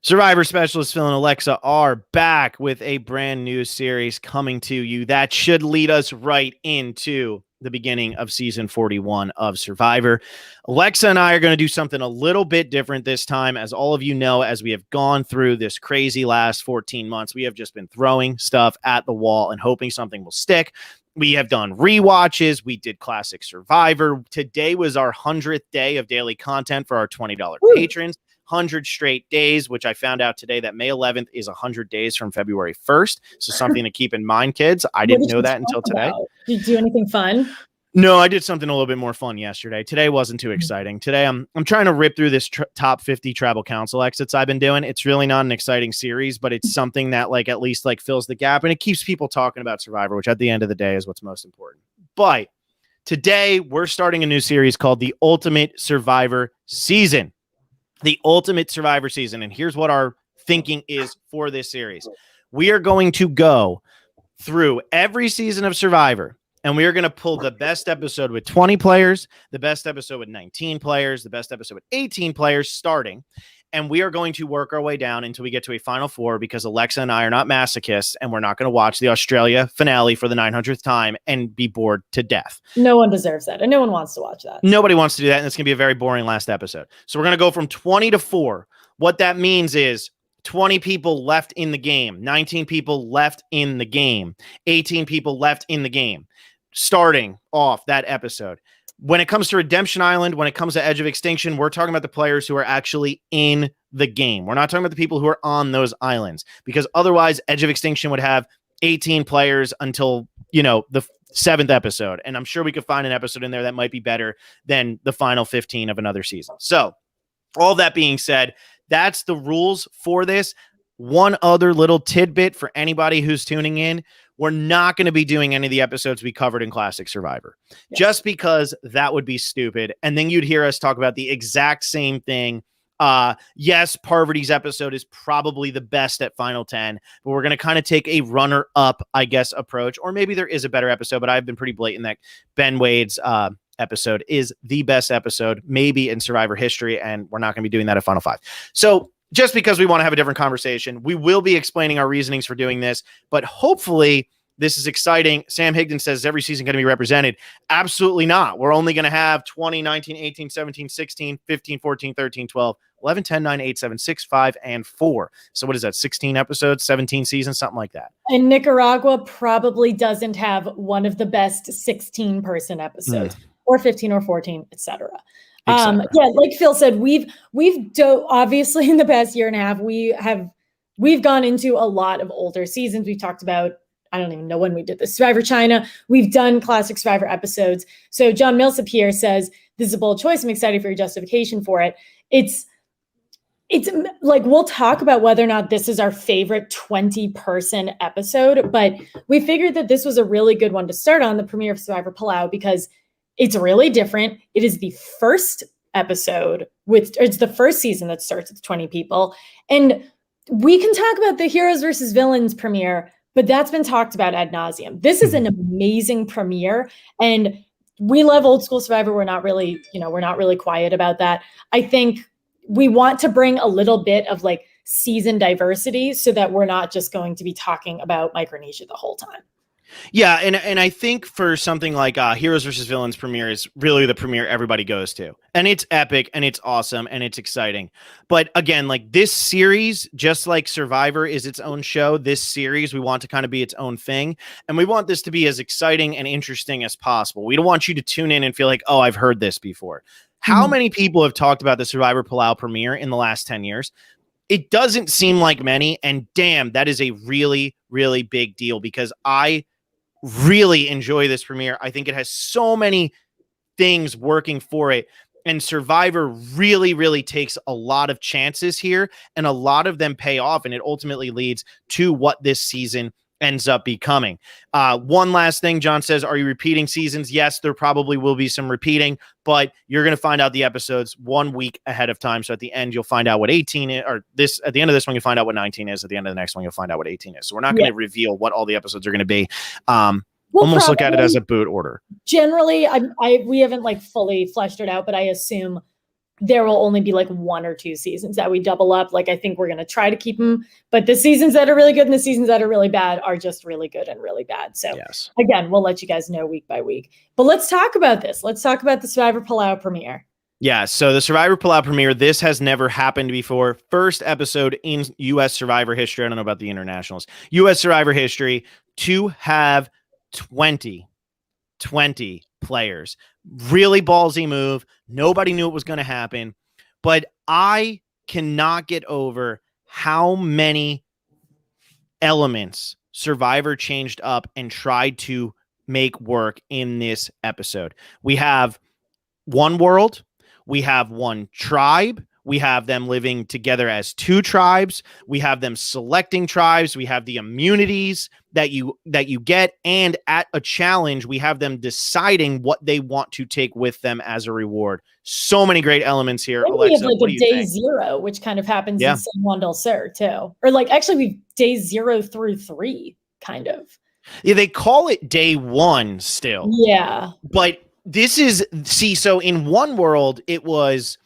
Survivor specialist Phil and Alexa are back with a brand new series coming to you that should lead us right into the beginning of season 41 of Survivor. Alexa and I are going to do something a little bit different this time. As all of you know, as we have gone through this crazy last 14 months, we have just been throwing stuff at the wall and hoping something will stick. We have done rewatches. We did classic Survivor. Today was our 100th day of daily content for our $20 patrons. 100 straight days, which I found out today that May 11th is 100 days from February 1st. So something to keep in mind, kids. I didn't know that until today. Did you do anything fun? No, I did something a little bit more fun yesterday. Today wasn't too exciting. Today, I'm trying to rip through this top 50 tribal council exits I've been doing. It's really not an exciting series, but it's something that at least fills the gap, and it keeps people talking about Survivor, which at the end of the day is what's most important. But today, we're starting a new series called The Ultimate Survivor Season. The Ultimate Survivor Season. And here's what our thinking is for this series. We are going to go through every season of Survivor, and we are going to pull the best episode with 20 players, the best episode with 19 players, the best episode with 18 players starting. And we are going to work our way down until we get to a final four, because Alexa and I are not masochists, and we're not going to watch the Australia finale for the 900th time and be bored to death. No one deserves that, and no one wants to watch that. Nobody wants to do that, and it's going to be a very boring last episode. So we're going to go from 20 to 4. What that means is 20 people left in the game, 19 people left in the game, 18 people left in the game, starting off that episode. When it comes to Redemption Island, when it comes to Edge of Extinction, we're talking about the players who are actually in the game. We're not talking about the people who are on those islands, because otherwise Edge of Extinction would have 18 players until, the 7th episode. And I'm sure we could find an episode in there that might be better than the final 15 of another season. So all that being said, that's the rules for this. One other little tidbit for anybody who's tuning in: we're not going to be doing any of the episodes we covered in Classic Survivor, just because that would be stupid. And then you'd hear us talk about the exact same thing. Yes, Parvati's episode is probably the best at Final 10, but we're going to kind of take a runner-up, I guess, approach. Or maybe there is a better episode, but I've been pretty blatant that Ben Wade's episode is the best episode, maybe in Survivor history, and we're not going to be doing that at Final 5. So just because we want to have a different conversation, we will be explaining our reasonings for doing this, but hopefully this is exciting. Sam Higdon says, is every season going to be represented? Absolutely not. We're only going to have 20, 19, 18, 17, 16, 15, 14, 13, 12, 11, 10, 9, 8, 7, 6, 5, and 4. So what is that, 16 episodes, 17 seasons, something like that? And Nicaragua probably doesn't have one of the best 16-person episodes, or 15 or 14, etc. Like Phil said, we've obviously in the past year and a half, we've gone into a lot of older seasons. We've talked about, I don't even know when we did this, Survivor China. We've done classic Survivor episodes. So John Millsap here says, this is a bold choice. I'm excited for your justification for it. It's like, we'll talk about whether or not this is our favorite 20-person episode, but we figured that this was a really good one to start on, the premiere of Survivor Palau, because it's really different. It is the first episode it's the first season that starts with 20 people. And we can talk about the Heroes versus Villains premiere, but that's been talked about ad nauseum. This is an amazing premiere, and we love old school Survivor. We're not really quiet about that. I think we want to bring a little bit of season diversity so that we're not just going to be talking about Micronesia the whole time. Yeah, and I think for something like Heroes versus Villains premiere is really the premiere everybody goes to. And it's epic, and it's awesome, and it's exciting. But again, this series, just like Survivor is its own show, this series, we want to kind of be its own thing. And we want this to be as exciting and interesting as possible. We don't want you to tune in and feel like, oh, I've heard this before. How many people have talked about the Survivor Palau premiere in the last 10 years? It doesn't seem like many, and damn, that is a really, really big deal, because I really enjoy this premiere. I think it has so many things working for it, and Survivor really, really takes a lot of chances here, and a lot of them pay off, and it ultimately leads to what this season ends up becoming. One last thing, John says, are you repeating seasons? Yes, there probably will be some repeating, but you're going to find out the episodes 1 week ahead of time. So at the end, you'll find out what 18 is, or at the end of this one, you'll find out what 19 is. At the end of the next one, you'll find out what 18 is. So we're not going to reveal what all the episodes are going to be. Almost look at it as a boot order. Generally, we haven't fully fleshed it out, but I assume there will only be like 1 or 2 seasons that we double up. Like, I think we're going to try to keep them, but the seasons that are really good and the seasons that are really bad are just really good and really bad. So yes. Again, we'll let you guys know week by week, but let's talk about this. Let's talk about the Survivor Palau premiere. Yeah, so the Survivor Palau premiere, this has never happened before. First episode in U.S. Survivor history. I don't know about the internationals. U.S. Survivor history to have 20 players. Really ballsy move. Nobody knew it was going to happen. But I cannot get over how many elements Survivor changed up and tried to make work in this episode. We have one world. We have one tribe. We have them living together as 2 tribes. We have them selecting tribes. We have the immunities that you get. And at a challenge, we have them deciding what they want to take with them as a reward. So many great elements here. And Alexa, we have like a day think? 0, which kind of happens in San Juan del Sur too. Or like actually we days 0 through 3 kind of. Yeah, they call it day 1 still. Yeah. But this is, so in one world, it was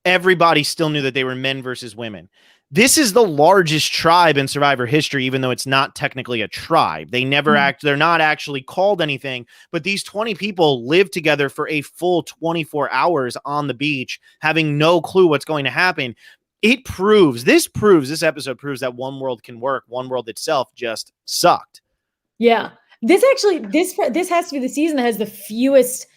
everybody still knew that they were men versus women. This is the largest tribe in Survivor history, even though it's not technically a tribe. They never they're not actually called anything, but these 20 people live together for a full 24 hours on the beach, having no clue what's going to happen. This episode proves that one world can work. One world itself just sucked. Yeah. This has to be the season that has the fewest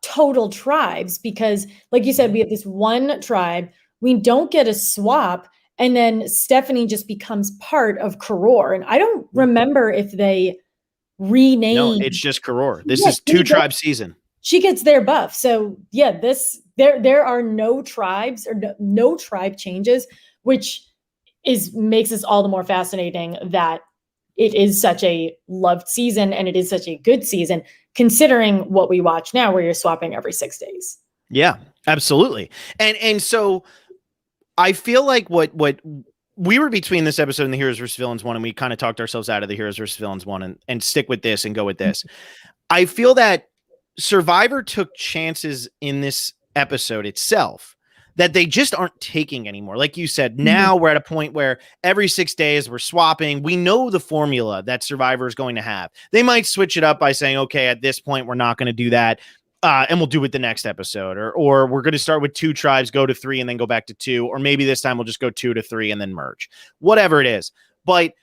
total tribes, because like you said, we have this one tribe, we don't get a swap, and then Stephanie just becomes part of Karor. And I don't remember if they renamed. No, it's just Karor. This is 2 tribe season. She gets their buff. So yeah, there are no tribes or no tribe changes, which makes this all the more fascinating that it is such a loved season and it is such a good season, considering what we watch now, where you're swapping every 6 days. Yeah, absolutely. And so I feel like what we were between this episode and the Heroes vs. Villains one, and we kind of talked ourselves out of the Heroes vs. Villains one and stick with this and go with this. I feel that Survivor took chances in this episode itself that they just aren't taking anymore. Like you said, now we're at a point where every 6 days we're swapping. We know the formula that Survivor is going to have. They might switch it up by saying, okay, at this point, we're not going to do that. And we'll do it the next episode, or we're going to start with 2 tribes, go to 3 and then go back to 2. Or maybe this time we'll just go 2 to 3 and then merge, whatever it is. But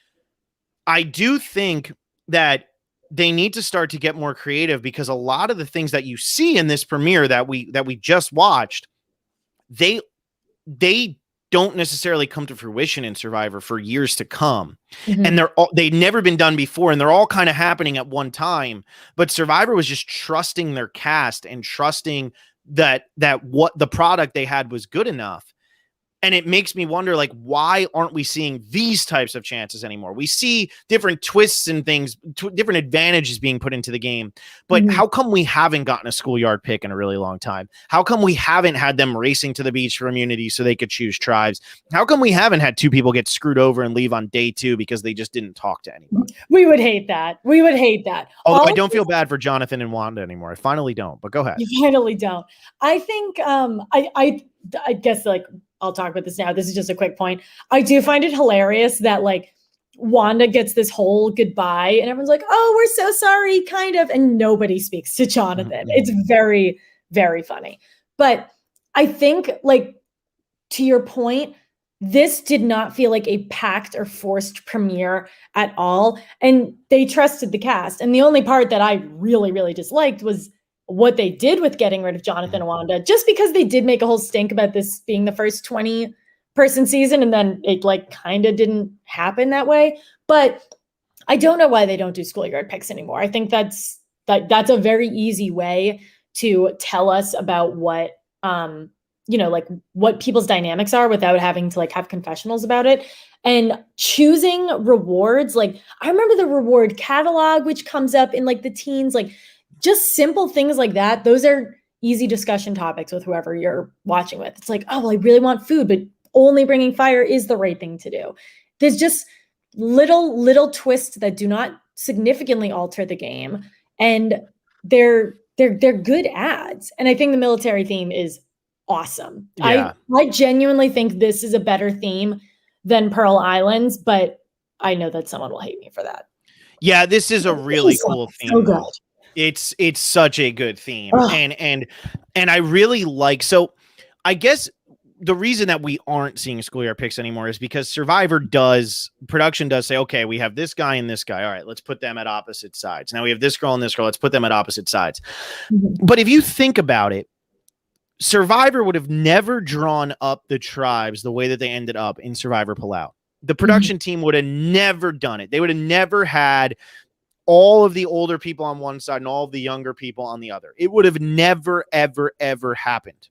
I do think that they need to start to get more creative, because a lot of the things that you see in this premiere that we just watched, they don't necessarily come to fruition in Survivor for years to come. And they've never been done before, and they're all kind of happening at one time. But Survivor was just trusting their cast and trusting that what the product they had was good enough. And it makes me wonder, like, why aren't we seeing these types of chances anymore? We see different twists and things, different advantages being put into the game. But how come we haven't gotten a Schoolyard pick in a really long time? How come we haven't had them racing to the beach for immunity so they could choose tribes? How come we haven't had 2 people get screwed over and leave on day 2 because they just didn't talk to anybody? We would hate that. Although I don't feel bad for Jonathan and Wanda anymore. I finally don't, but go ahead. You finally don't. I think, I guess, like, I'll talk about this now. This is just a quick point. I do find it hilarious that, like, Wanda gets this whole goodbye and everyone's like, oh, we're so sorry, kind of. And nobody speaks to Jonathan. It's very, very funny. But I think, like, to your point, this did not feel like a packed or forced premiere at all. And they trusted the cast. And the only part that I really, really disliked was what they did with getting rid of Jonathan and Wanda, just because they did make a whole stink about this being the first 20-person season, and then it, like, kind of didn't happen that way. But I don't know why they don't do Schoolyard picks anymore. I think that's a very easy way to tell us about what like what people's dynamics are without having to, like, have confessionals about it. And choosing rewards, like, I remember the reward catalog, which comes up in, like, the teens, like, just simple things like that. Those are easy discussion topics with whoever you're watching with. It's like, oh, well, I really want food, but only bringing fire is the right thing to do. There's just little twists that do not significantly alter the game. And they're good ads. And I think the military theme is awesome. Yeah. I genuinely think this is a better theme than Pearl Islands, but I know that someone will hate me for that. Yeah, this is a really cool theme. So good. It's such a good theme. Ugh. And I really like, so I guess the reason that we aren't seeing Schoolyard picks anymore is because production does say, okay, we have this guy and this guy. All right, let's put them at opposite sides. Now we have this girl and this girl. Let's put them at opposite sides. Mm-hmm. But if you think about it, Survivor would have never drawn up the tribes the way that they ended up in Survivor Palau. The production team would have never done it. They would have never had all of the older people on one side and all of the younger people on the other. It would have never, ever, ever happened.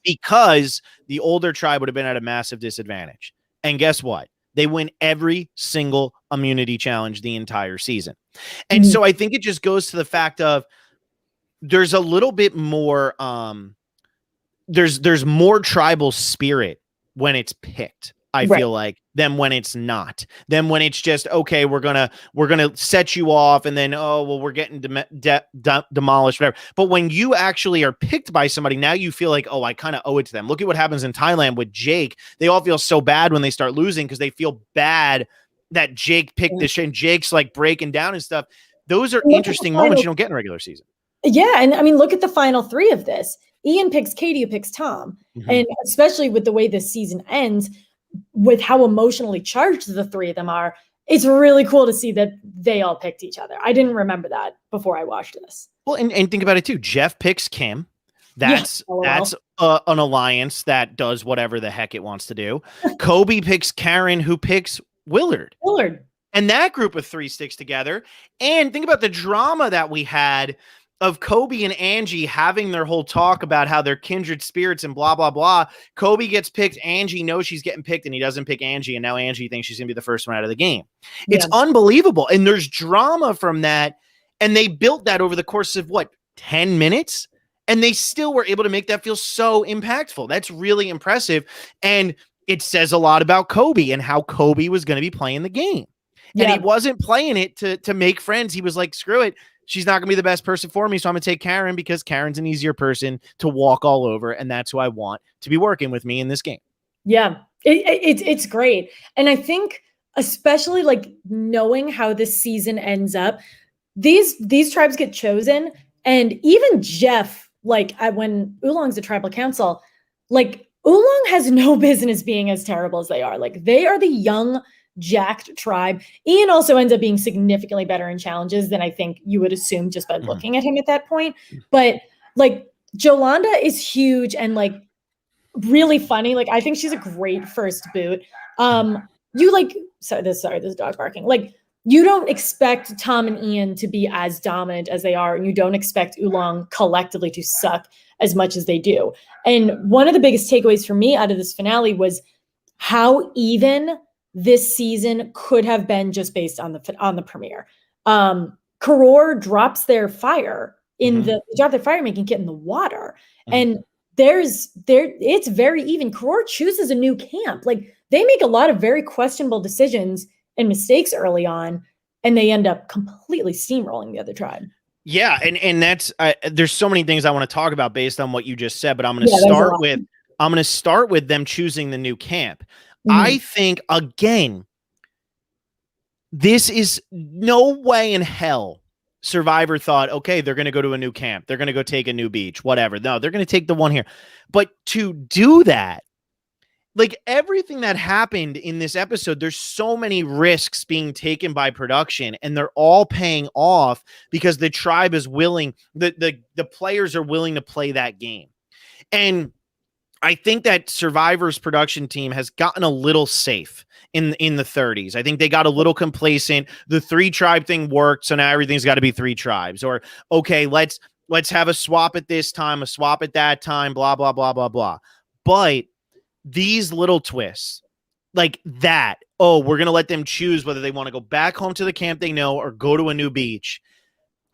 Because the older tribe would have been at a massive disadvantage. And guess what? They win every single immunity challenge the entire season. And so I think it just goes to the fact of there's a little bit more, there's more tribal spirit when it's picked. I feel like than when it's not. Then when it's just, okay, we're gonna set you off, and then we're getting demolished, whatever. But when you actually are picked by somebody, now you feel like, I kind of owe it to them. Look at what happens in Thailand with Jake. They all feel so bad when they start losing because they feel bad that Jake picked this shit, and Jake's like breaking down and stuff. Those are interesting moments you don't get in regular season. Yeah, and I mean, look at the final three of this. Ian picks Katie, who picks Tom, and especially with the way this season ends, with how emotionally charged the three of them are, it's really cool to see that they all picked each other. I didn't remember that before I watched this. Well, and think about it too. Jeff picks Kim. That's an alliance that does whatever the heck it wants to do. Kobe picks Karen, who picks Willard. And that group of three sticks together. And think about the drama that we had of Kobe and Angie having their whole talk about how they're kindred spirits and blah, blah, blah. Kobe gets picked. Angie knows she's getting picked, and he doesn't pick Angie. And now Angie thinks she's going to be the first one out of the game. It's unbelievable. And there's drama from that. And they built that over the course of 10 minutes? And they still were able to make that feel so impactful. That's really impressive. And it says a lot about Kobe and how Kobe was going to be playing the game. And he wasn't playing it to make friends. He was like, screw it. She's not going to be the best person for me, so I'm going to take Karen because Karen's an easier person to walk all over, and that's who I want to be working with me in this game. Yeah, it's great. And I think especially knowing how this season ends up, these tribes get chosen, and even Jeff, when Oolong's the tribal council, Oolong has no business being as terrible as they are. They are the young, jacked tribe. Ian also ends up being significantly better in challenges than I think you would assume just by looking at him at that point. But Jolanda is huge and really funny. I think she's a great first boot. Sorry, this is dog barking. You don't expect Tom and Ian to be as dominant as they are, and you don't expect Oolong collectively to suck as much as they do. And one of the biggest takeaways for me out of this finale was how even this season could have been just based on the premiere. Karor drops their fire in they drop their fire making kit in the water. And it's very even. Karor chooses a new camp. They make a lot of very questionable decisions and mistakes early on, and they end up completely steamrolling the other tribe. Yeah, and that's there's so many things I want to talk about based on what you just said, but I'm going to start with them choosing the new camp. I think, again, this is no way in hell Survivor thought, okay, they're going to go to a new camp. They're going to go take a new beach, whatever. No, they're going to take the one here. But to do that, everything that happened in this episode, there's so many risks being taken by production, and they're all paying off because the tribe is willing, the players are willing to play that game. And I think that Survivor's production team has gotten a little safe in the 30s. I think they got a little complacent. The 3 tribe thing worked, so now everything's got to be 3 tribes. Or, okay, let's have a swap at this time, a swap at that time, blah, blah, blah, blah, blah. But these little twists, we're going to let them choose whether they want to go back home to the camp they know or go to a new beach.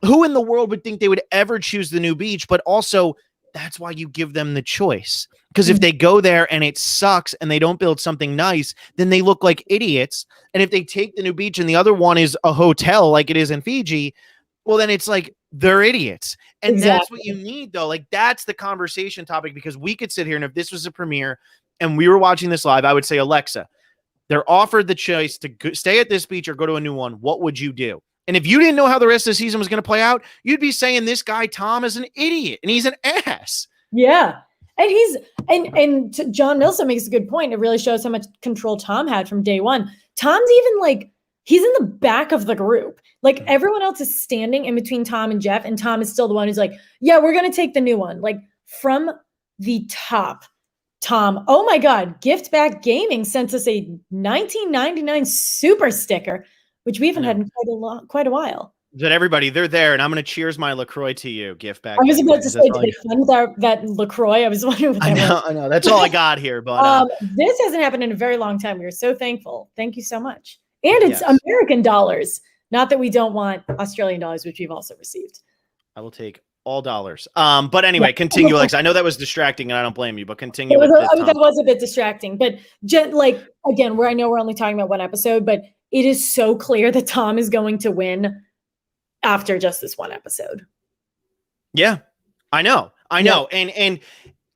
Who in the world would think they would ever choose the new beach? But also, that's why you give them the choice. Because if they go there and it sucks and they don't build something nice, then they look like idiots. And if they take the new beach and the other one is a hotel like it is in Fiji, well, then it's they're idiots. And Exactly. that's what you need, though. Like, that's the conversation topic, because we could sit here, and if this was a premiere and we were watching this live, I would say, Alexa, they're offered the choice to stay at this beach or go to a new one. What would you do? And if you didn't know how the rest of the season was going to play out, you'd be saying this guy, Tom, is an idiot and he's an ass. Yeah. And John Milsom makes a good point. It really shows how much control Tom had from day one. Tom's even like, he's in the back of the group. Like everyone else is standing in between Tom and Jeff, and Tom is still the one who's like, yeah, we're going to take the new one. Like from the top, Tom, oh my God, Gift Back Gaming sent us a 1999 super sticker, which we haven't had in quite a while. But everybody, they're there, and I'm going to cheers my LaCroix to you, Gift Back. I was about to say, did they fund that LaCroix? I was wondering what that was. I know. That's all I got here. But this hasn't happened in a very long time. We are so thankful. Thank you so much. And it's American dollars. Not that we don't want Australian dollars, which we've also received. I will take all dollars. But anyway, continue, Alex. I know that was distracting, and I don't blame you, but continue. That was a bit distracting. But like, again, where I know we're only talking about one episode, but it is so clear that Tom is going to win after just this one episode. Yeah, I know. And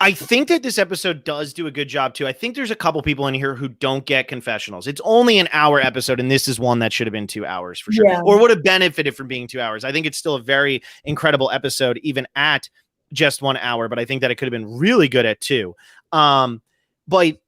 I think that this episode does do a good job too. I think there's a couple people in here who don't get confessionals. It's only an hour episode, and this is one that should have been 2 hours for sure, or would have benefited from being 2 hours. I think it's still a very incredible episode, even at just 1 hour, but I think that it could have been really good at 2. But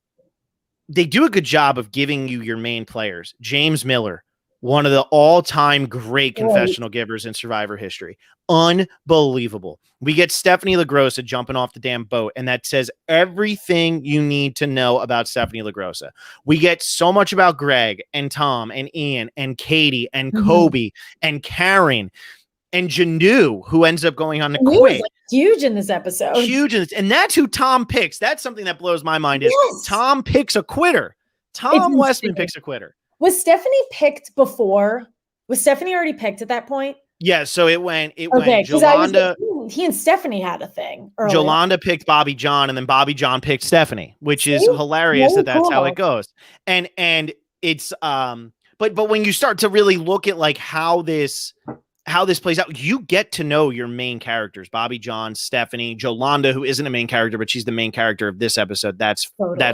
they do a good job of giving you your main players. James Miller, one of the all-time great confessional givers in Survivor history. Unbelievable. We get Stephanie LaGrossa jumping off the damn boat, and that says everything you need to know about Stephanie LaGrossa. We get so much about Greg and Tom and Ian and Katie and Kobe and Karen and Janu, who ends up going on to quit. Huge in this episode. Huge in this, and that's who Tom picks. That's something that blows my mind is Tom picks a quitter. Tom Westman picks a quitter. Was Stephanie picked before? Was Stephanie already picked at that point? Yeah, so it went Jolanda. He and Stephanie had a thing earlier. Jolanda picked Bobby John, and then Bobby John picked Stephanie, which is hilarious that's how it goes. And it's but when you start to really look at like how this plays out, you get to know your main characters: Bobby John, Stephanie, Jolanda, who isn't a main character, but she's the main character of this episode. That's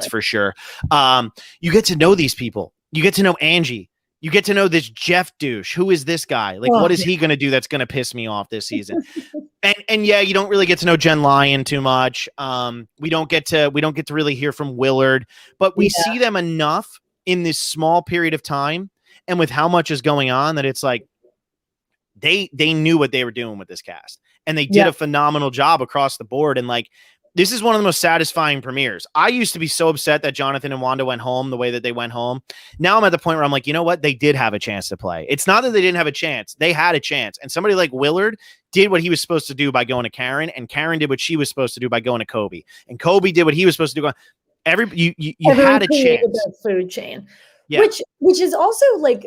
for sure. You get to know these people. You get to know Angie. You get to know this Jeff douche. Who is this guy? Like, what is he going to do that's going to piss me off this season? and yeah, you don't really get to know Jen Lyon too much. We don't get to really hear from Willard, but we see them enough in this small period of time, and with how much is going on, that it's like they knew what they were doing with this cast, and they did a phenomenal job across the board. And like, this is one of the most satisfying premieres. I used to be so upset that Jonathan and Wanda went home the way that they went home. Now I'm at the point where I'm like, you know what? They did have a chance to play. It's not that they didn't have a chance. They had a chance. And somebody like Willard did what he was supposed to do by going to Karen, and Karen did what she was supposed to do by going to Kobe. And Kobe did what he was supposed to do. You had a chance. Food chain. Yeah. Which is also like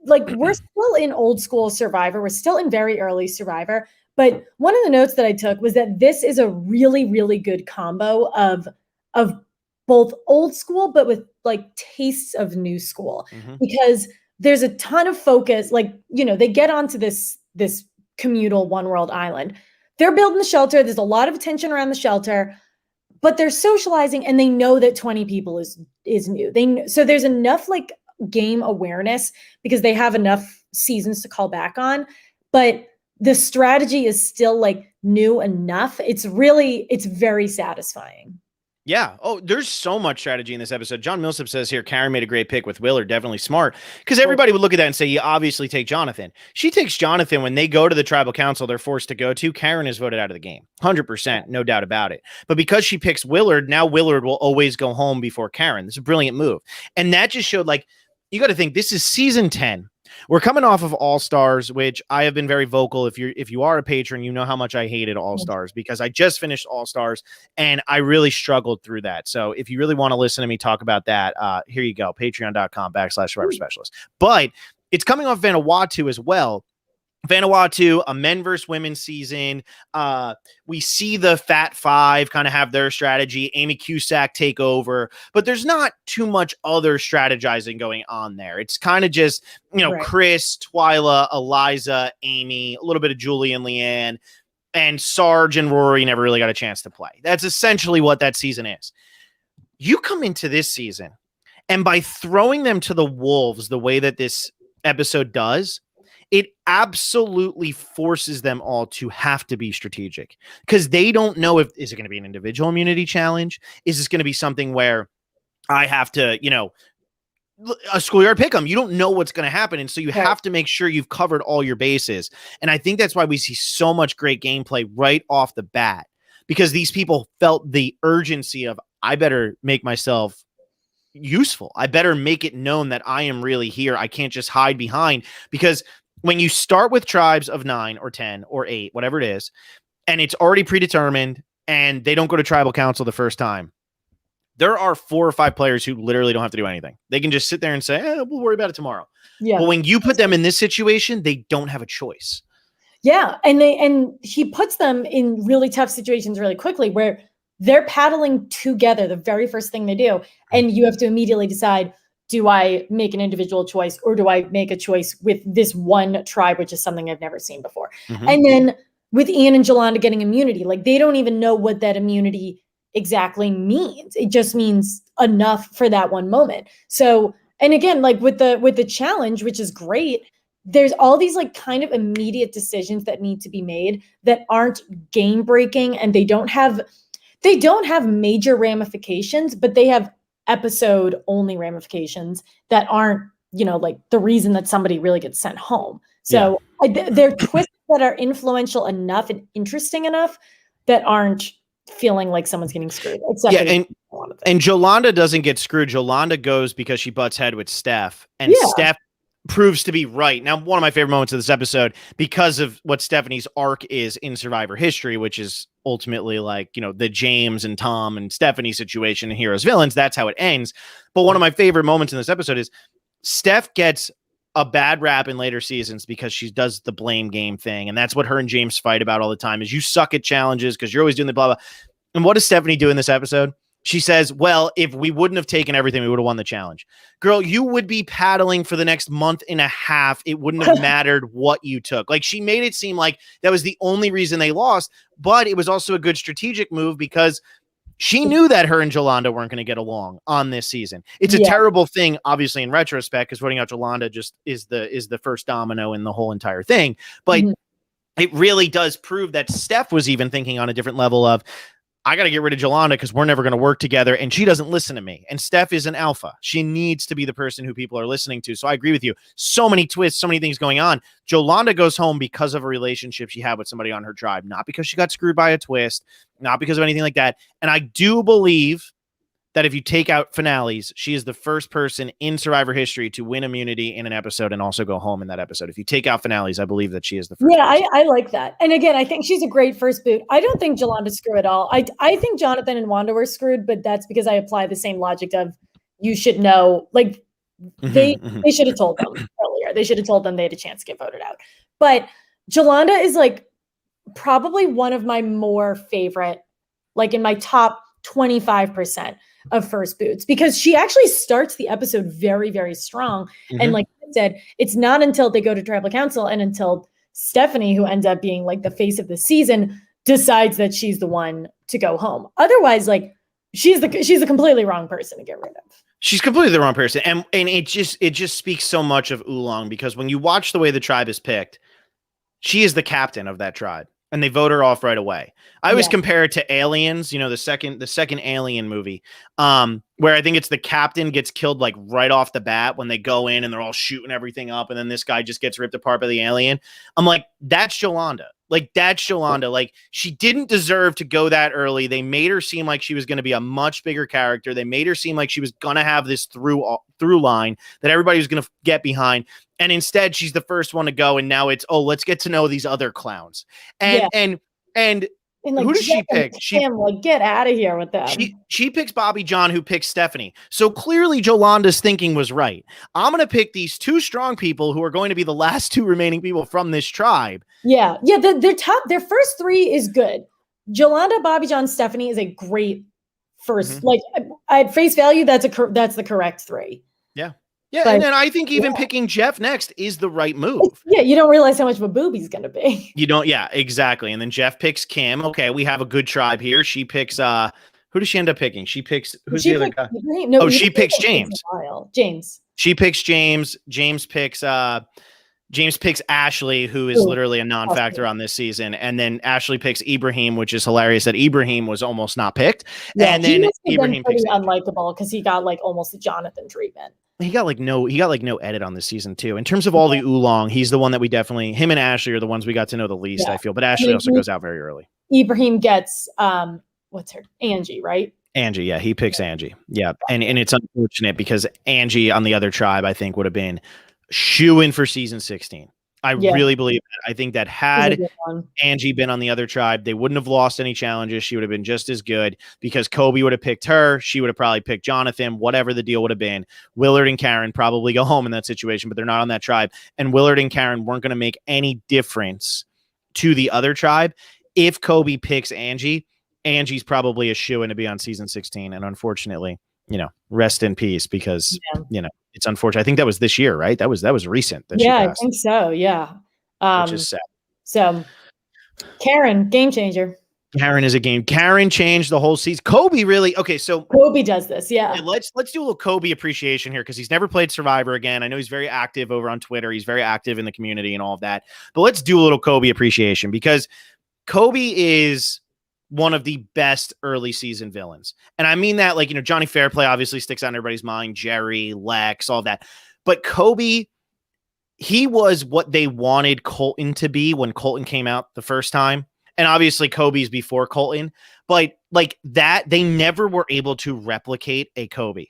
we're still in old school Survivor. We're still in very early Survivor. But one of the notes that I took was that this is a really, really good combo of both old school, but with like tastes of new school, because there's a ton of focus. Like, you know, they get onto this communal one world island. They're building the shelter. There's a lot of attention around the shelter, but they're socializing, and they know that 20 people is new. So there's enough like game awareness because they have enough seasons to call back on, but the strategy is still like new enough. It's very satisfying. Yeah. Oh, there's so much strategy in this episode. John Millsap says here, Karen made a great pick with Willard. Definitely smart. Because everybody would look at that and say, you obviously take Jonathan. She takes Jonathan when they go to the tribal council they're forced to go to. Karen is voted out of the game. 100%. No doubt about it. But because she picks Willard, now Willard will always go home before Karen. This is a brilliant move. And that just showed, like, you got to think this is season 10. We're coming off of All Stars, which I have been very vocal. If you are a patron, you know how much I hated All Stars because I just finished All Stars and I really struggled through that. So if you really want to listen to me talk about that, here you go. Patreon.com/Survivor Specialist. But it's coming off Vanuatu as well. Vanuatu, a men versus women season. We see the Fat Five kind of have their strategy. Amy Cusack take over, but there's not too much other strategizing going on there. It's kind of just, Right. Chris, Twyla, Eliza, Amy, a little bit of Julie and Leanne, and Sarge and Rory never really got a chance to play. That's essentially what that season is. You come into this season, and by throwing them to the wolves the way that this episode does, it absolutely forces them all to have to be strategic, because they don't know is it going to be an individual immunity challenge? Is this going to be something where I have to, a schoolyard pick 'em? You don't know what's going to happen. And so you have to make sure you've covered all your bases. And I think that's why we see so much great gameplay right off the bat, because these people felt the urgency of, I better make myself useful. I better make it known that I am really here. I can't just hide behind, because when you start with tribes of 9 or 10 or 8, whatever it is, and it's already predetermined and they don't go to tribal council the first time, there are 4 or 5 players who literally don't have to do anything. They can just sit there and say, we'll worry about it tomorrow. Yeah. But when you put them in this situation, they don't have a choice. Yeah. And he puts them in really tough situations really quickly, where they're paddling together the very first thing they do. And you have to immediately decide, do I make an individual choice, or do I make a choice with this one tribe, which is something I've never seen before? Mm-hmm. And then with Ian and Jolanda getting immunity, like, they don't even know what that immunity exactly means. It just means enough for that one moment. So, and again, like with the challenge, which is great, there's all these like kind of immediate decisions that need to be made that aren't game breaking, and they don't have major ramifications, but they have episode only ramifications that aren't, like the reason that somebody really gets sent home. So they're twists that are influential enough and interesting enough that aren't feeling like someone's getting screwed. And Jolanda doesn't get screwed. Jolanda goes because she butts head with Steph, and Steph proves to be right. Now, one of my favorite moments of this episode, because of what Stephanie's arc is in Survivor history, which is ultimately like, the James and Tom and Stephanie situation in Heroes Villains, that's how it ends. But one of my favorite moments in this episode is Steph gets a bad rap in later seasons because she does the blame game thing. And that's what her and James fight about all the time, is you suck at challenges because you're always doing the blah, blah. And what does Stephanie do in this episode? She says, well, if we wouldn't have taken everything, we would have won the challenge. Girl, you would be paddling for the next month and a half. It wouldn't have mattered what you took. Like, she made it seem like that was the only reason they lost, but it was also a good strategic move because she knew that her and Jolanda weren't going to get along on this season. It's a terrible thing, obviously, in retrospect, because voting out Jolanda just is the first domino in the whole entire thing. But it really does prove that Steph was even thinking on a different level of, I got to get rid of Jolanda because we're never going to work together, and she doesn't listen to me. And Steph is an alpha. She needs to be the person who people are listening to. So I agree with you. So many twists, so many things going on. Jolanda goes home because of a relationship she had with somebody on her tribe, not because she got screwed by a twist, not because of anything like that. And I do believe that if you take out finales, she is the first person in Survivor history to win immunity in an episode and also go home in that episode. If you take out finales, I believe that she is the first. Yeah, I like that. And again, I think she's a great first boot. I don't think Jolanda's screwed at all. I think Jonathan and Wanda were screwed, but that's because I apply the same logic of, you should know, like, they should have told them earlier. They should have told them they had a chance to get voted out. But Jolanda is like probably one of my more favorite, like in my top 25% of first boots, because she actually starts the episode very, very strong. And like I said, it's not until they go to tribal council and until Stephanie, who ends up being like the face of the season, decides that she's the one to go home. Otherwise, like, she's a completely wrong person to get rid of. She's completely the wrong person. And it just speaks so much of Oolong, because when you watch the way the tribe is picked, she is the captain of that tribe. And they vote her off right away. I always compare it to Aliens, the second Alien movie, where I think it's the captain gets killed like right off the bat when they go in and they're all shooting everything up, and then this guy just gets ripped apart by the alien. I'm like, that's Jolanda. Like, that's Jolanda. Like, she didn't deserve to go that early. They made her seem like she was going to be a much bigger character. They made her seem like she was going to have this through line that everybody was going to get behind. And instead, she's the first one to go. And now it's, let's get to know these other clowns. And And like, who does she pick? Kim, like, get out of here with them. She picks Bobby John, who picks Stephanie. So clearly Jolanda's thinking was right. I'm going to pick these two strong people who are going to be the last two remaining people from this tribe. Yeah. Their first three is good. Jolanda, Bobby John, Stephanie is a great first. Like, at face value, that's the correct three. Yeah. Yeah, but, and then I think even picking Jeff next is the right move. Yeah, you don't realize how much of a boob he's going to be. You don't, yeah, exactly. And then Jeff picks Kim. Okay, we have a good tribe here. She picks, who does she end up picking? She picks, who's the other guy? No, she picks James. James. She picks James. James picks Ashley, who is literally a non-factor on this season. And then Ashley picks Ibrahim, which is hilarious that Ibrahim was almost not picked. Yeah, and then Ibrahim picks unlikable because he got like almost the Jonathan treatment. He got like no edit on this season too. In terms of all the oolong, he's the one that we definitely, him and Ashley are the ones we got to know the least, I feel. But Ashley also goes out very early. Ibrahim gets what's her Angie, right? Angie, yeah, he picks Angie. Yeah. And it's unfortunate because Angie on the other tribe, I think, would have been shoo-in for season 16. I really believe that. I think that had Angie been on the other tribe, they wouldn't have lost any challenges. She would have been just as good because Kobe would have picked her. She would have probably picked Jonathan, whatever the deal would have been. Willard and Karen probably go home in that situation, but they're not on that tribe. And Willard and Karen weren't going to make any difference to the other tribe. If Kobe picks Angie, Angie's probably a shoo-in to be on season 16. And unfortunately, rest in peace because, it's unfortunate. I think that was this year, right? That was recent. I think so. Yeah. Which is sad. So Karen, game changer. Karen is a game. Karen changed the whole season. Kobe really. Okay. So Kobe does this. Yeah. Let's do a little Kobe appreciation here because he's never played Survivor again. I know he's very active over on Twitter. He's very active in the community and all of that, but let's do a little Kobe appreciation because Kobe is one of the best early season villains. And I mean that, like, Johnny Fairplay obviously sticks out in everybody's mind, Jerry, Lex, all that. But Kobe, he was what they wanted Colton to be when Colton came out the first time. And obviously Kobe's before Colton, but like that, they never were able to replicate a Kobe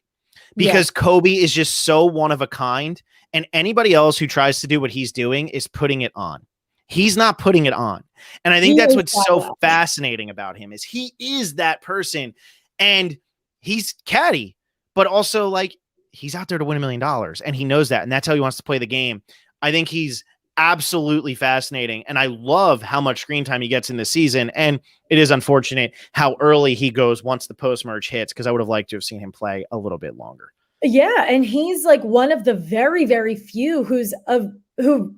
because Kobe is just so one of a kind. And anybody else who tries to do what he's doing is putting it on. He's not putting it on. And I think that's what's so fascinating about him is he is that person and he's catty, but also like he's out there to win $1 million and he knows that. And that's how he wants to play the game. I think he's absolutely fascinating. And I love how much screen time he gets in this season. And it is unfortunate how early he goes once the post-merge hits, because I would have liked to have seen him play a little bit longer. Yeah. And he's like one of the very, very few who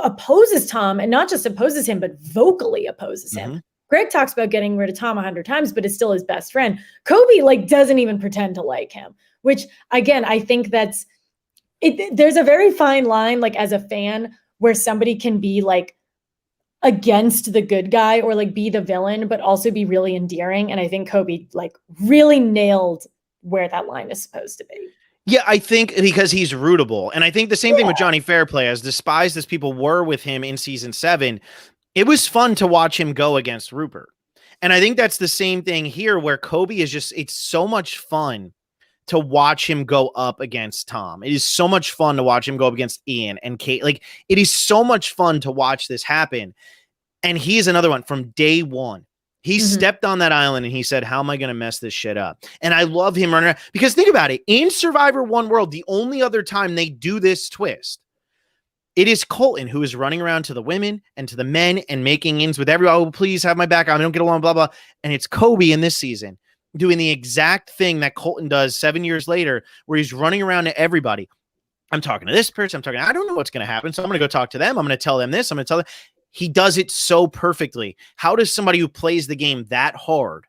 opposes Tom, and not just opposes him, but vocally opposes him. Greg talks about getting rid of Tom 100 times, but is still his best friend. Kobe like doesn't even pretend to like him, which again, I think that's it. There's a very fine line, like as a fan, where somebody can be like against the good guy or like be the villain, but also be really endearing. And I think Kobe like really nailed where that line is supposed to be. Yeah, I think because he's rootable. And I think the same thing with Johnny Fairplay, as despised as people were with him in season 7, it was fun to watch him go against Rupert. And I think that's the same thing here where Kobe is just, it's so much fun to watch him go up against Tom. It is so much fun to watch him go up against Ian and Kate. Like, it is so much fun to watch this happen. And he is another one from day one. He stepped on that island and he said, how am I going to mess this shit up? And I love him running around because think about it. In Survivor One World, the only other time they do this twist, it is Colton who is running around to the women and to the men and making ends with everyone. Oh, please have my back. I don't get along, blah, blah. And it's Kobe in this season doing the exact thing that Colton does 7 years later, where he's running around to everybody. I'm talking to this person. I don't know what's going to happen. So I'm going to go talk to them. I'm going to tell them this. I'm going to tell them. He does it so perfectly. How does somebody who plays the game that hard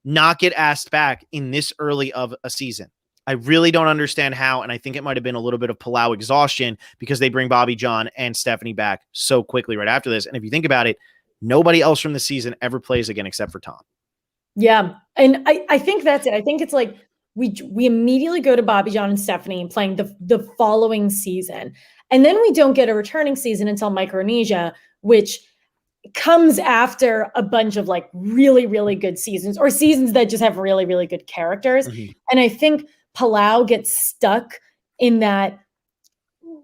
not get asked back in this early of a season? I really don't understand how, and I think it might have been a little bit of Palau exhaustion because they bring Bobby John and Stephanie back so quickly right after this. And if you think about it, nobody else from the season ever plays again except for Tom. Yeah, and I think that's it. I think it's like we immediately go to Bobby John and Stephanie and playing the following season. And then we don't get a returning season until Micronesia, which comes after a bunch of like really, really good seasons or seasons that just have really, really good characters. And I think Palau gets stuck in that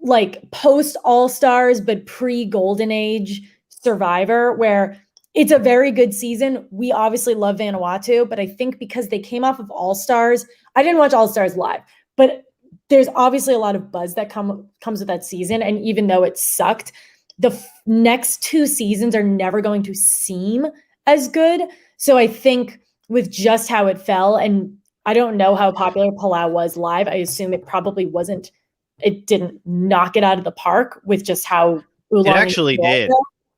like post All-Stars, but pre-Golden Age Survivor, where it's a very good season. We obviously love Vanuatu, but I think because they came off of All-Stars, I didn't watch All-Stars live, but there's obviously a lot of buzz that comes with that season. And even though it sucked, the next 2 seasons are never going to seem as good. So I think with just how it fell, and I don't know how popular Palau was live. I assume it probably wasn't, it didn't knock it out of the park with just how It actually did.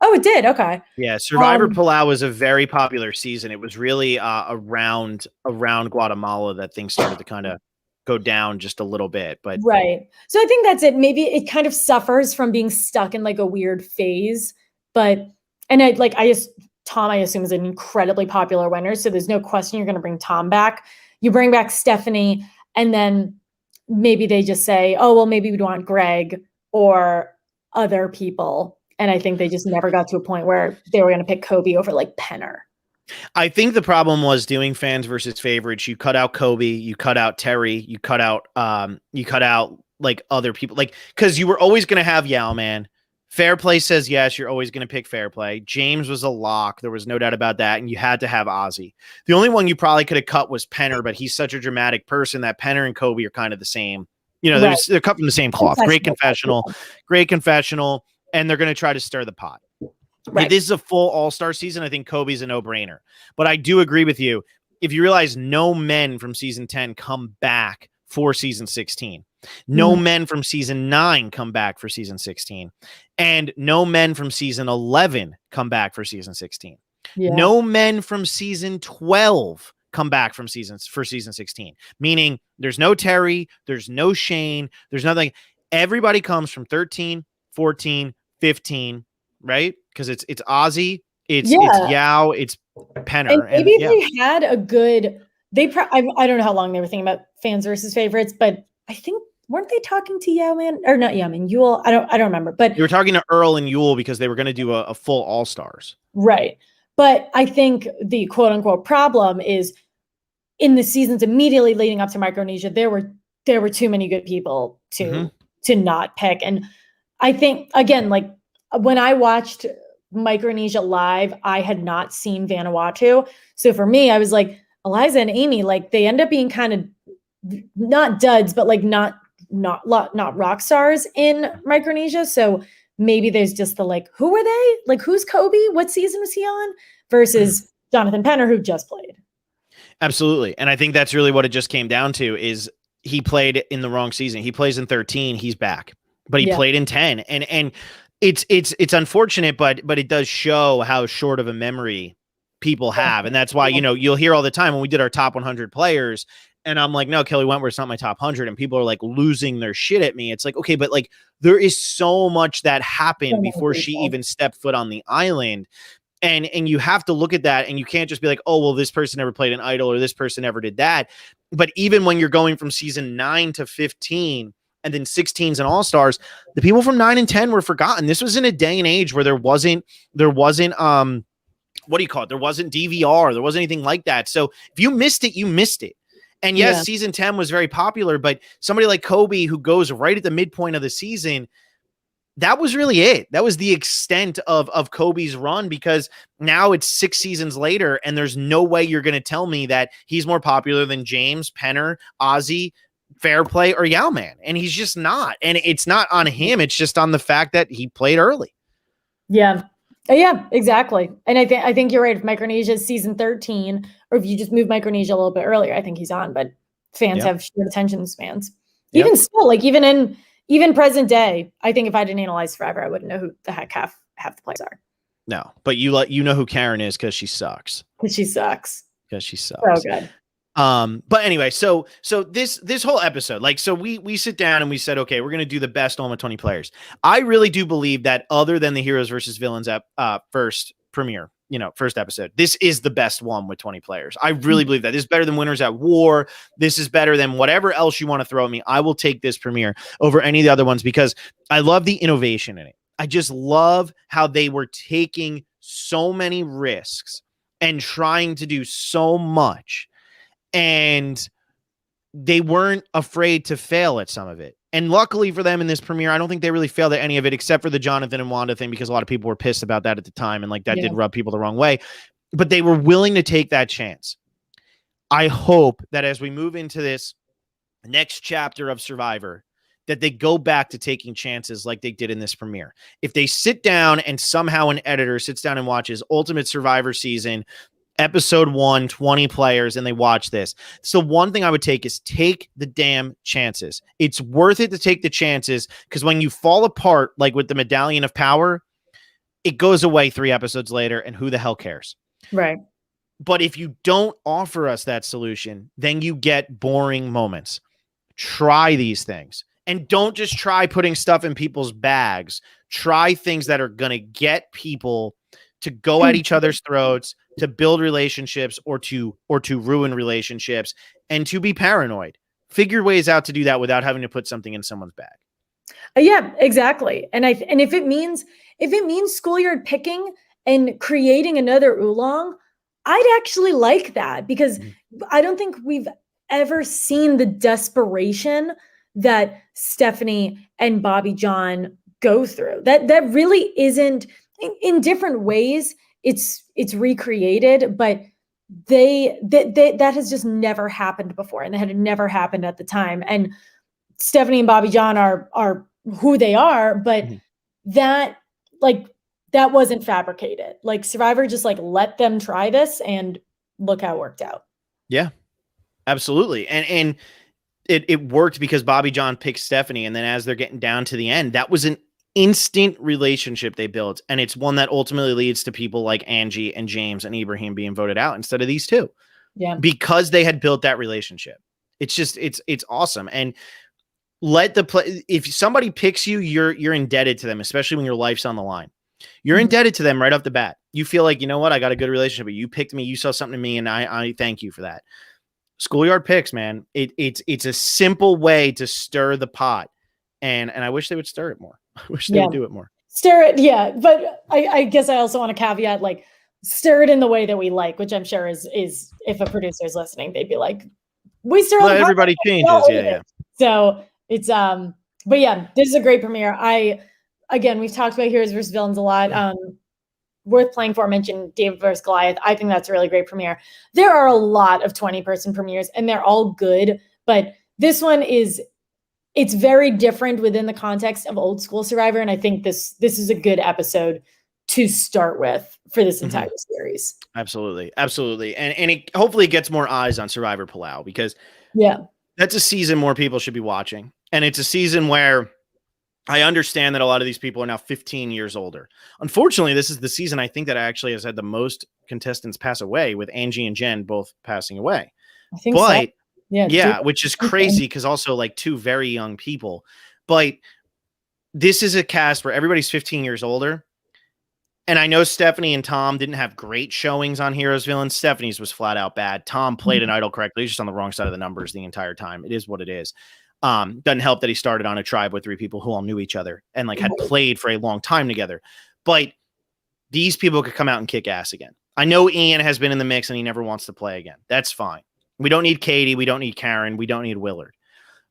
Oh, it did. Okay. Yeah, Survivor Palau was a very popular season. It was really around Guatemala that things started to kind of go down just a little bit. But right. So I think that's it. Maybe it kind of suffers from being stuck in like a weird phase. But Tom, I assume, is an incredibly popular winner. So there's no question you're going to bring Tom back. You bring back Stephanie, and then maybe they just say, oh, well, maybe we'd want Greg or other people. And I think they just never got to a point where they were going to pick Kobe over like Penner. I think the problem was doing fans versus favorites. You cut out Kobe, you cut out Terry, you cut out like other people, like, because you were always going to have Yao Man. Fair Play says yes, you're always going to pick Fair Play. James was a lock. There was no doubt about that. And you had to have Ozzy. The only one you probably could have cut was Penner, but he's such a dramatic person that Penner and Kobe are kind of the same. You know, Right. they're cut from the same cloth. Great confessional. And they're going to try to stir the pot. Right. If this is a full all-star season, I think Kobe's a no-brainer. But I do agree with you. If you realize no men from season 10 come back for season 16, no men from season 9 come back for season 16, and no men from season 11 come back for season 16. Yeah. No men from season 12 come back for season 16, meaning there's no Terry, there's no Shane, there's nothing. Everybody comes from 13, 14, 15, right? Because it's Ozzy, it's Yao, it's Penner. And maybe they had a good, I don't know how long they were thinking about fans versus favorites, but I think, weren't they talking to Yao Man or not Yao Man, Yule? I don't remember, but you were talking to Earl and Yule because they were going to do a full All-Stars. Right. But I think the quote unquote problem is in the seasons immediately leading up to Micronesia, there were too many good people to not pick. And I think, again, like when I watched Micronesia live, I had not seen Vanuatu. So for me, I was like, Eliza and Amy, like they end up being kind of not duds, but like not rock stars in Micronesia. So maybe there's just the like, who were they? Like, who's Kobe? What season was he on? Versus Jonathan Penner, who just played. Absolutely. And I think that's really what it just came down to is he played in the wrong season. He plays in 13, he's back, but he played in 10. And it's unfortunate, but it does show how short of a memory people have. And that's why, you know, you'll hear all the time when we did our top 100 players and I'm like, no, Kelly Wentworth's not my top 100. And people are like losing their shit at me. It's like, okay, but like there is so much that happened before she even stepped foot on the island. And you have to look at that and you can't just be like, oh, well, this person never played an idol or this person never did that. But even when you're going from season 9 to 15 and then 16s and all-stars, the people from 9 and 10 were forgotten. This was in a day and age where there wasn't what do you call it? There wasn't DVR. There wasn't anything like that. So if you missed it, you missed it. And yes, season 10 was very popular, but somebody like Kobe who goes right at the midpoint of the season, that was really it. That was the extent of Kobe's run, because now it's 6 seasons later and there's no way you're going to tell me that he's more popular than James, Penner, Ozzy, Fair Play, or Yao Man. And he's just not. And it's not on him. It's just on the fact that he played early. Yeah. Yeah, exactly. And I think you're right. If Micronesia is season 13, or if you just move Micronesia a little bit earlier, I think he's on. But fans have short attention spans. Even still, like even present day, I think if I didn't analyze Survivor, I wouldn't know who the heck half the players are. No, but you know who Karen is because she sucks. Because she sucks. Oh, good. But anyway, so this whole episode, like, so we sit down and we said, okay, we're going to do the best Ultimate 20 players. I really do believe that other than the Heroes versus Villains first episode, this is the best one with 20 players. I really believe that this is better than Winners at War. This is better than whatever else you want to throw at me. I will take this premiere over any of the other ones because I love the innovation in it. I just love how they were taking so many risks and trying to do so much. And they weren't afraid to fail at some of it. And luckily for them in this premiere, I don't think they really failed at any of it except for the Jonathan and Wanda thing, because a lot of people were pissed about that at the time. And like that did rub people the wrong way, but they were willing to take that chance. I hope that as we move into this next chapter of Survivor, that they go back to taking chances like they did in this premiere. If they sit down and somehow an editor sits down and watches Ultimate Survivor season, episode 1, 20 players, and they watch this. So one thing I would take is take the damn chances. It's worth it to take the chances, because when you fall apart, like with the Medallion of Power, it goes away 3 episodes later, and who the hell cares? Right. But if you don't offer us that solution, then you get boring moments. Try these things. And don't just try putting stuff in people's bags. Try things that are going to get people to go at each other's throats, to build relationships, or to ruin relationships, and to be paranoid. Figure ways out to do that without having to put something in someone's bag. Yeah, exactly. And if it means Schoolyard picking and creating another oolong, I'd actually like that, because I don't think we've ever seen the desperation that Stephanie and Bobby John go through. That really isn't, in different ways, it's recreated, but that has just never happened before, and that had never happened at the time. And Stephanie and Bobby John are who they are, but that wasn't fabricated. Like Survivor just like let them try this, and look how it worked out. Yeah, absolutely. And it worked because Bobby John picked Stephanie, and then as they're getting down to the end, that was an instant relationship they built, and it's one that ultimately leads to people like Angie and James and Ibrahim being voted out instead of these two. Yeah, because they had built that relationship. It's just it's awesome. And let the play, if somebody picks you, you're indebted to them, especially when your life's on the line. You're indebted to them right off the bat. You feel like, you know what, I got a good relationship, but you picked me, you saw something in me, and I thank you for that. Schoolyard picks, man. It's a simple way to stir the pot, and I wish they would stir it more. I wish they would do it more. Stir it, yeah. But I guess I also want to caveat, like, stir it in the way that we like, which I'm sure is if a producer is listening, they'd be like, we stir it. Everybody changes, yeah. So it's but yeah, this is a great premiere. Again, we've talked about Heroes versus Villains a lot. Worth playing for. Mentioned David versus Goliath. I think that's a really great premiere. There are a lot of 20-person premieres, and they're all good, but this one it's very different within the context of old school Survivor, and I think this is a good episode to start with for this entire series. Absolutely, and it hopefully gets more eyes on Survivor Palau, because that's a season more people should be watching, and it's a season where I understand that a lot of these people are now 15 years older. Unfortunately, this is the season I think that actually has had the most contestants pass away, with Angie and Jen both passing away. I think so. Yeah, which is crazy, because also like 2 very young people. But this is a cast where everybody's 15 years older. And I know Stephanie and Tom didn't have great showings on Heroes Villains. Stephanie's was flat out bad. Tom played an idol correctly. He's just on the wrong side of the numbers the entire time. It is what it is. Doesn't help that he started on a tribe with 3 people who all knew each other and like had played for a long time together. But these people could come out and kick ass again. I know Ian has been in the mix and he never wants to play again. That's fine. We don't need Katie. We don't need Karen. We don't need Willard.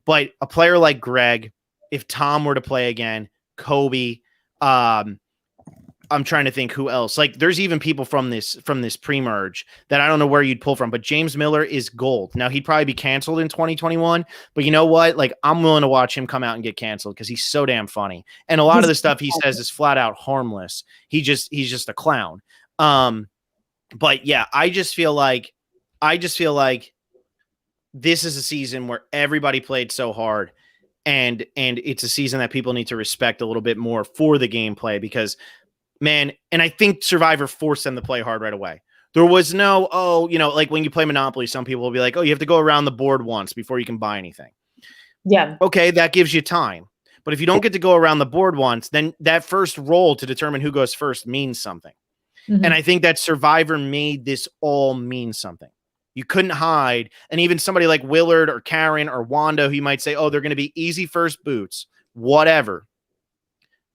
But a player like Greg, if Tom were to play again, Kobe, I'm trying to think who else. Like, there's even people from this pre-merge that I don't know where you'd pull from, but James Miller is gold. Now, he'd probably be canceled in 2021, but you know what? Like, I'm willing to watch him come out and get canceled because he's so damn funny. And a lot of the stuff he says is flat out harmless. He's just a clown. But yeah, I just feel like this is a season where everybody played so hard, and it's a season that people need to respect a little bit more for the gameplay, because man, and I think Survivor forced them to play hard right away. There was no, like when you play Monopoly, some people will be like, oh, you have to go around the board once before you can buy anything. Yeah. Okay, that gives you time. But if you don't get to go around the board once, then that first roll to determine who goes first means something. Mm-hmm. And I think that Survivor made this all mean something. You couldn't hide. And even somebody like Willard or Karen or Wanda, who you might say, oh, they're going to be easy first boots, whatever.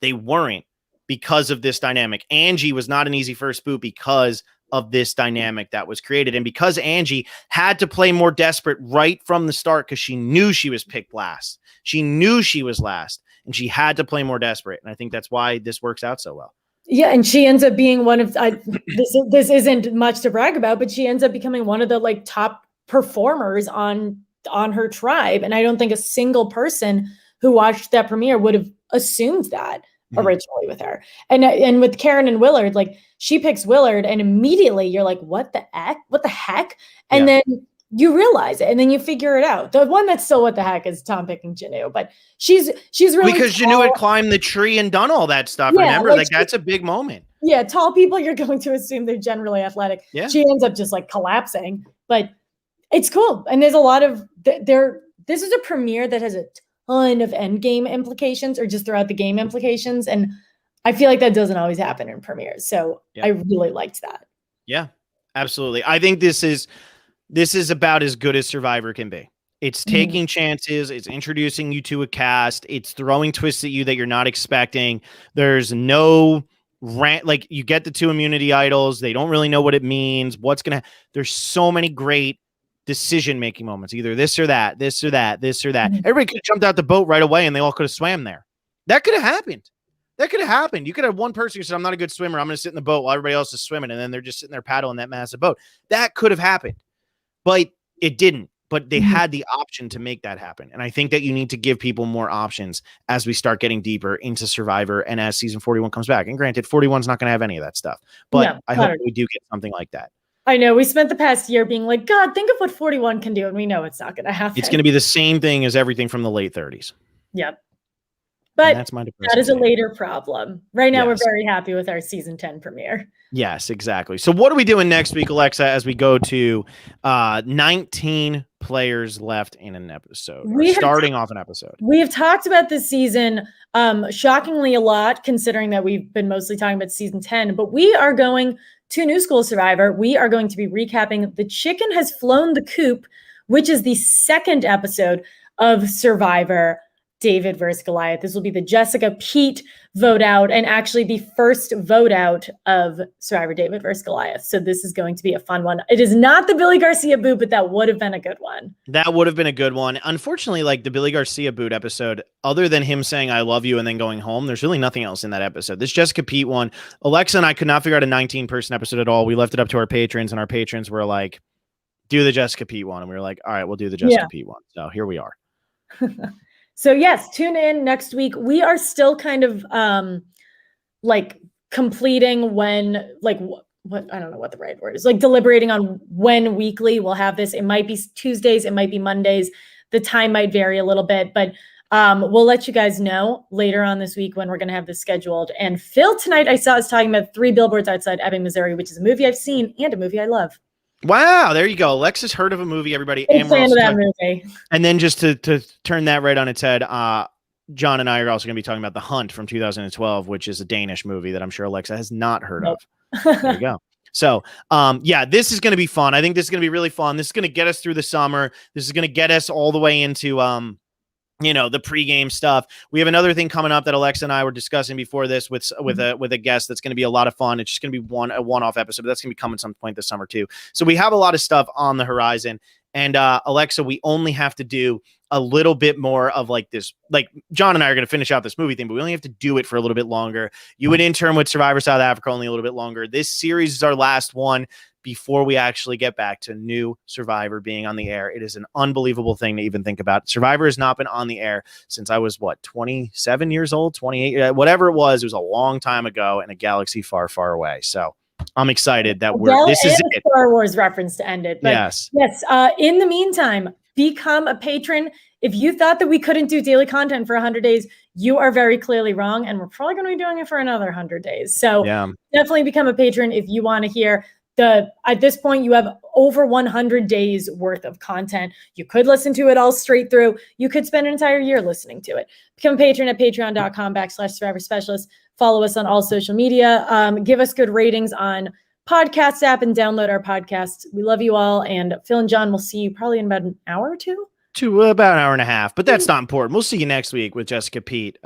They weren't, because of this dynamic. Angie was not an easy first boot because of this dynamic that was created. And because Angie had to play more desperate right from the start, because she knew she was picked last, she knew she was last, and she had to play more desperate. And I think that's why this works out so well. Yeah, and she ends up being one of this isn't much to brag about, but she ends up becoming one of the like top performers on her tribe. And I don't think a single person who watched that premiere would have assumed that originally with her. And with Karen and Willard, like she picks Willard and immediately you're like, what the heck? And then you realize it and then you figure it out. The one that's still what the heck is Tom picking Janu, but she's really because Janu had climbed the tree and done all that stuff. Yeah, remember, like that's a big moment. Yeah, tall people, you're going to assume they're generally athletic. Yeah. She ends up just like collapsing, but it's cool. And there's a lot of this is a premiere that has a ton of end game implications or just throughout the game implications. And I feel like that doesn't always happen in premieres. So I really liked that. Yeah, absolutely. I think this is about as good as Survivor can be. It's taking chances. It's introducing you to a cast. It's throwing twists at you that you're not expecting. There's no like you get the 2 immunity idols. They don't really know what it means. There's so many great decision-making moments, either this or that, this or that, this or that. Everybody could have jumped out the boat right away and they all could have swam there. That could have happened. You could have one person who said, I'm not a good swimmer. I'm going to sit in the boat while everybody else is swimming. And then they're just sitting there paddling that massive boat. That could have happened, but it didn't. But they had the option to make that happen. And I think that you need to give people more options as we start getting deeper into Survivor and as season 41 comes back. And granted, 41 is not going to have any of that stuff, but I hope we do get something like that. I know we spent the past year being like, God, think of what 41 can do. And we know it's not going to happen. It's going to be the same thing as everything from the late 30s. Yep. But that's that is a later problem. Right now, we're very happy with our season 10 premiere. Yes, exactly. So what are we doing next week, Alexa, as we go to 19 players left in an episode, starting off an episode? We have talked about this season shockingly a lot, considering that we've been mostly talking about season 10, but we are going to New School Survivor. We are going to be recapping The Chicken Has Flown the Coop, which is the second episode of Survivor David versus Goliath. This will be the Jessica Pete vote out and actually the first vote out of Survivor David versus Goliath. So this is going to be a fun one. It is not the Billy Garcia boot, but that would have been a good one. That would have been a good one. Unfortunately, like the Billy Garcia boot episode, other than him saying, I love you and then going home, there's really nothing else in that episode. This Jessica Pete one, Alexa and I could not figure out a 19-person episode at all. We left it up to our patrons and our patrons were like, do the Jessica Pete one. And we were like, all right, we'll do the Jessica Pete one. So here we are. So yes, tune in next week. We are still kind of like completing when, like what I don't know what the right word is, like deliberating on when weekly we'll have this. It might be Tuesdays, it might be Mondays. The time might vary a little bit, but we'll let you guys know later on this week when we're going to have this scheduled. And Phil tonight I saw us talking about 3 Billboards Outside Ebbing, Missouri, which is a movie I've seen and a movie I love. Wow, there you go. Alexis heard of a movie, everybody. Big fan of that movie. And then just to turn that right on its head, John and I are also going to be talking about The Hunt from 2012, which is a Danish movie that I'm sure Alexa has not heard of. There you go. So, this is going to be fun. I think this is going to be really fun. This is going to get us through the summer. This is going to get us all the way into, the pregame stuff. We have another thing coming up that Alexa and I were discussing before this with a guest that's going to be a lot of fun. It's just going to be a one-off episode, but that's going to be coming some point this summer too. So we have a lot of stuff on the horizon. And Alexa, we only have to do a little bit more of like this. Like John and I are going to finish out this movie thing, but we only have to do it for a little bit longer. You would intern with Survivor South Africa only a little bit longer. This series is our last one before we actually get back to new Survivor being on the air. It is an unbelievable thing to even think about. Survivor has not been on the air since I was 27 years old, 28, whatever it was. It was a long time ago in a galaxy far, far away. So I'm excited that this is it. Star Wars reference to end it. But yes. In the meantime, become a patron. If you thought that we couldn't do daily content for 100 days, you are very clearly wrong. And we're probably going to be doing it for another 100 days. So definitely become a patron if you want to hear at this point, you have over 100 days worth of content. You could listen to it all straight through. You could spend an entire year listening to it. Become a patron at patreon.com/Survivor Specialist. Follow us on all social media. Give us good ratings on podcast app and download our podcast. We love you all. And Phil and John will see you probably in about an hour or two. To about an hour and a half, but that's not important. We'll see you next week with Jessica Pete.